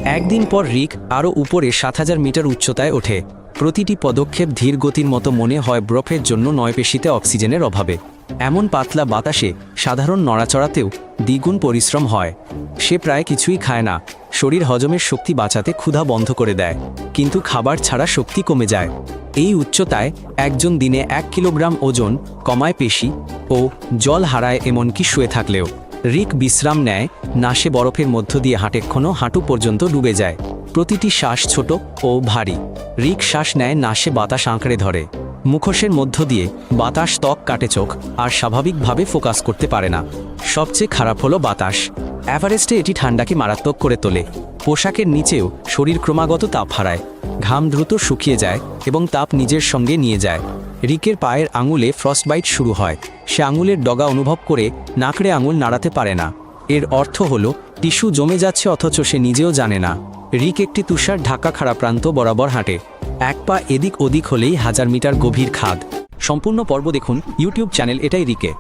একদিন পর রিক আরও উপরে ৭,০০০ মিটার উচ্চতায় ওঠে। প্রতিটি পদক্ষেপ ধীর গতির মতো মনে হয় বরফের জন্য নয়, পেশিতে অক্সিজেনের অভাবে। এমন পাতলা বাতাসে সাধারণ নড়াচড়াতেও দ্বিগুণ পরিশ্রম হয়। সে প্রায় কিছুই খায় না। শরীর হজমের শক্তি বাঁচাতে ক্ষুধা বন্ধ করে দেয়, কিন্তু খাবার ছাড়া শক্তি কমে যায়। এই উচ্চতায় একজন দিনে ১ কিলোগ্রাম ওজন কমায় পেশি ও জল হারায়, এমনকি শুয়ে থাকলেও। রিক বিশ্রাম নেয়, নাসে বরফের মধ্য দিয়ে হাঁটেক্ষণও হাঁটু পর্যন্ত ডুবে যায়। প্রতিটি শ্বাস ছোট ও ভারী। রিক শ্বাস নেয়, নাসে বাতাস আঁকড়ে ধরে। মুখোশের মধ্য দিয়ে বাতাস ত্বক কাটে, চোখ আর স্বাভাবিকভাবে ফোকাস করতে পারে না। সবচেয়ে খারাপ হলো বাতাস। এভারেস্টে এটি ঠান্ডাকে মারাত্মক করে তোলে। পোশাকের নিচেও শরীর ক্রমাগত তাপ হারায়। ঘাম দ্রুত শুকিয়ে যায় এবং তাপ নিজের সঙ্গে নিয়ে যায়। রিকের পায়ের আঙুলে ফ্রস্টবাইট শুরু হয়। সে আঙুলের ডগা অনুভব করে নাকড়ে আঙুল নাড়াতে পারে না। এর অর্থ হলো টিস্যু জমে যাচ্ছে, অথচ সে নিজেও জানে না। রিক একটি তুষার ঢাকা খাড়া প্রান্ত বরাবর হাঁটে। এক পা এদিক ওদিক হলেই ১,০০০ মিটার গভীর খাদ। সম্পূর্ণ পর্ব দেখুন ইউটিউব চ্যানেল এটাই রিকে।